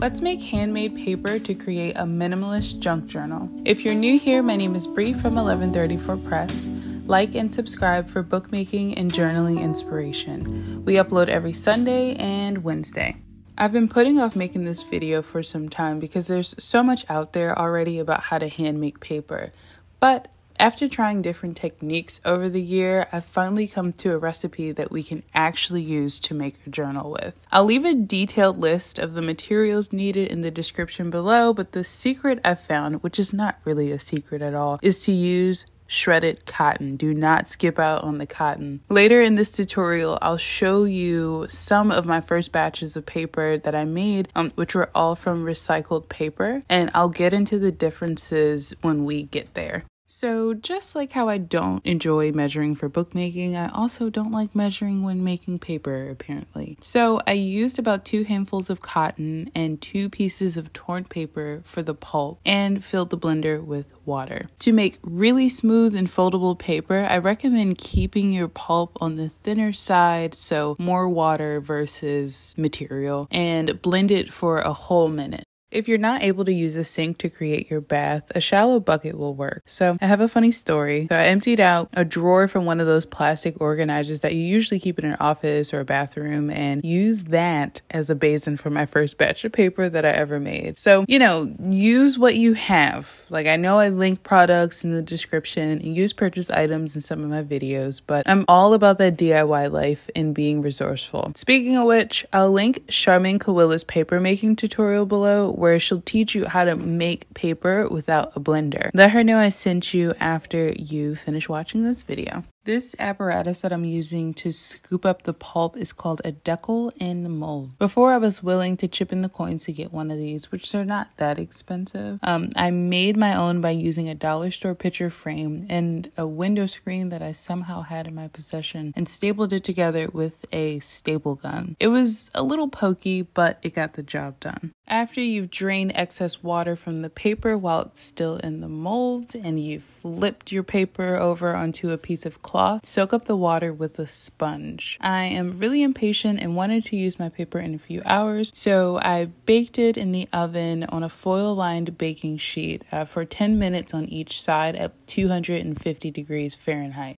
Let's make handmade paper to create a minimalist junk journal. If you're new here, my name is Bree from 1134 Press. Like and subscribe for bookmaking and journaling inspiration. We upload every Sunday and Wednesday. I've been putting off making this video for some time because there's so much out there already about how to hand make paper. But after trying different techniques over the year, I've finally come to a recipe that we can actually use to make a journal with. I'll leave a detailed list of the materials needed in the description below, but the secret I've found, which is not really a secret at all, is to use shredded cotton. Do not skip out on the cotton. Later in this tutorial, I'll show you some of my first batches of paper that I made, which were all from recycled paper, and I'll get into the differences when we get there. So just like how I don't enjoy measuring for bookmaking, I also don't like measuring when making paper, apparently. So I used about 2 handfuls of cotton and 2 pieces of torn paper for the pulp and filled the blender with water. To make really smooth and foldable paper, I recommend keeping your pulp on the thinner side, so more water versus material, and blend it for a whole minute. If you're not able to use a sink to create your bath, a shallow bucket will work. So I have a funny story. So I emptied out a drawer from one of those plastic organizers that you usually keep in an office or a bathroom and used that as a basin for my first batch of paper that I ever made. So, use what you have. Like, I know I link products in the description and use purchase items in some of my videos, but I'm all about that DIY life and being resourceful. Speaking of which, I'll link Charmaine Cowilla's paper making tutorial below, where she'll teach you how to make paper without a blender. Let her know I sent you after you finish watching this video. This apparatus that I'm using to scoop up the pulp is called a decal and mold. Before, I was willing to chip in the coins to get one of these, which are not that expensive. I made my own by using a dollar store picture frame and a window screen that I somehow had in my possession and stapled it together with a staple gun. It was a little pokey, but it got the job done. After you've drained excess water from the paper while it's still in the mold and you've flipped your paper over onto a piece of cloth, soak up the water with a sponge. I am really impatient and wanted to use my paper in a few hours, so I baked it in the oven on a foil-lined baking sheet for 10 minutes on each side at 250 degrees Fahrenheit.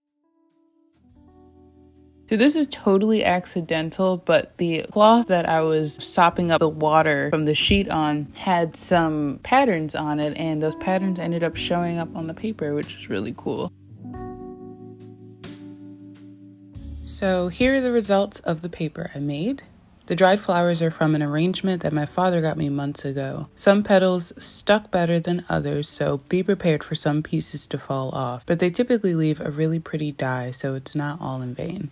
So this is totally accidental, but the cloth that I was sopping up the water from the sheet on had some patterns on it, and those patterns ended up showing up on the paper, which is really cool. So here are the results of the paper I made. The dried flowers are from an arrangement that my father got me months ago. Some petals stuck better than others, so be prepared for some pieces to fall off, but they typically leave a really pretty dye, so it's not all in vain.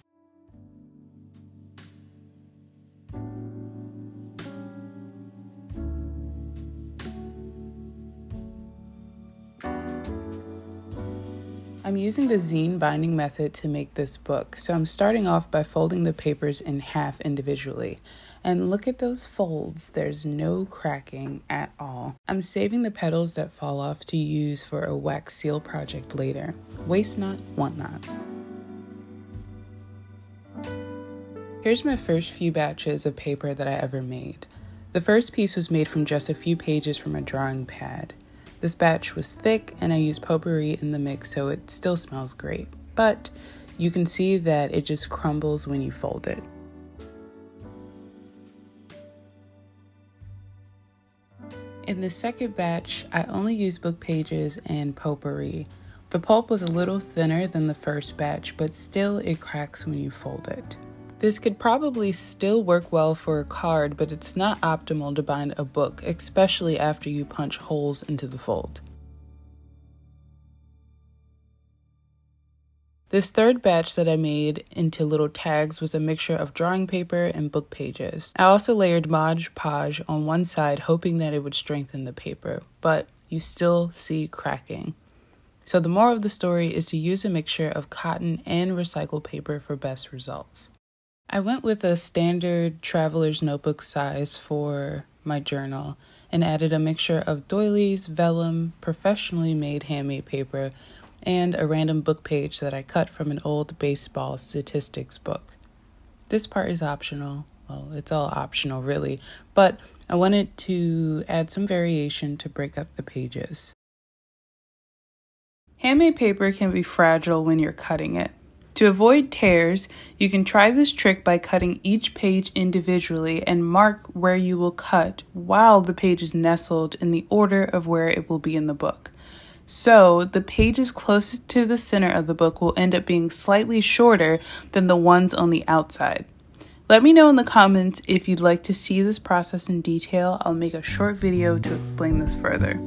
I'm using the zine binding method to make this book, so I'm starting off by folding the papers in half individually. And look at those folds, there's no cracking at all. I'm saving the petals that fall off to use for a wax seal project later. Waste not, want not. Here's my first few batches of paper that I ever made. The first piece was made from just a few pages from a drawing pad. This batch was thick and I used potpourri in the mix, so it still smells great, but you can see that it just crumbles when you fold it. In the second batch, I only used book pages and potpourri. The pulp was a little thinner than the first batch, but still it cracks when you fold it. This could probably still work well for a card, but it's not optimal to bind a book, especially after you punch holes into the fold. This third batch that I made into little tags was a mixture of drawing paper and book pages. I also layered Mod Podge on one side, hoping that it would strengthen the paper, but you still see cracking. So the moral of the story is to use a mixture of cotton and recycled paper for best results. I went with a standard traveler's notebook size for my journal and added a mixture of doilies, vellum, professionally made handmade paper, and a random book page that I cut from an old baseball statistics book. This part is optional. Well, it's all optional really, but I wanted to add some variation to break up the pages. Handmade paper can be fragile when you're cutting it. To avoid tears, you can try this trick by cutting each page individually and mark where you will cut while the page is nestled in the order of where it will be in the book. So, the pages closest to the center of the book will end up being slightly shorter than the ones on the outside. Let me know in the comments if you'd like to see this process in detail. I'll make a short video to explain this further.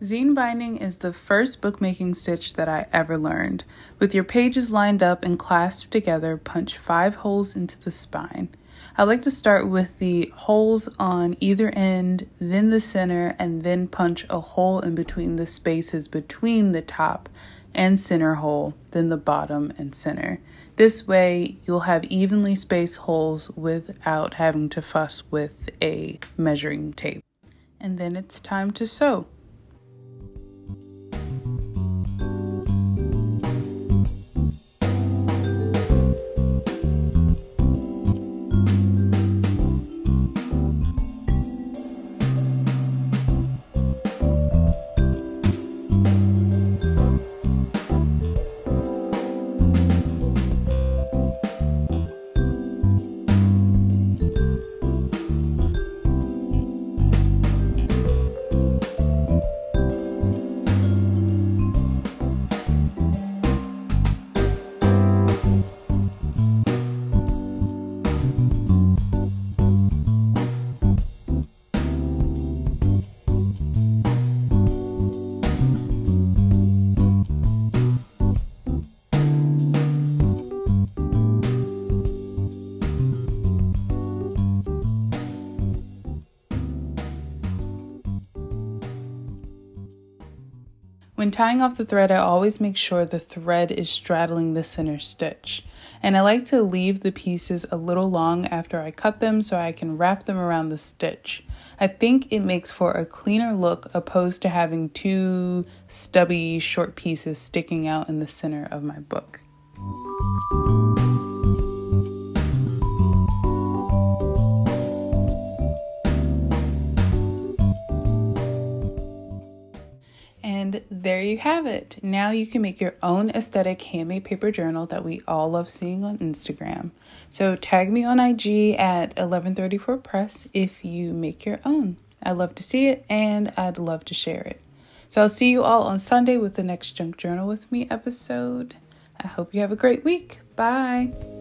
Zine binding is the first bookmaking stitch that I ever learned. With your pages lined up and clasped together, punch 5 holes into the spine. I like to start with the holes on either end, then the center, and then punch a hole in between the spaces between the top and center hole, then the bottom and center. This way, you'll have evenly spaced holes without having to fuss with a measuring tape. And then it's time to sew. When tying off the thread, I always make sure the thread is straddling the center stitch. And I like to leave the pieces a little long after I cut them so I can wrap them around the stitch. I think it makes for a cleaner look opposed to having 2 stubby short pieces sticking out in the center of my book. And there you have it. Now you can make your own aesthetic handmade paper journal that we all love seeing on Instagram. So tag me on IG at 1134press if you make your own. I'd love to see it and I'd love to share it. So I'll see you all on Sunday with the next Junk Journal with Me episode. I hope you have a great week. Bye.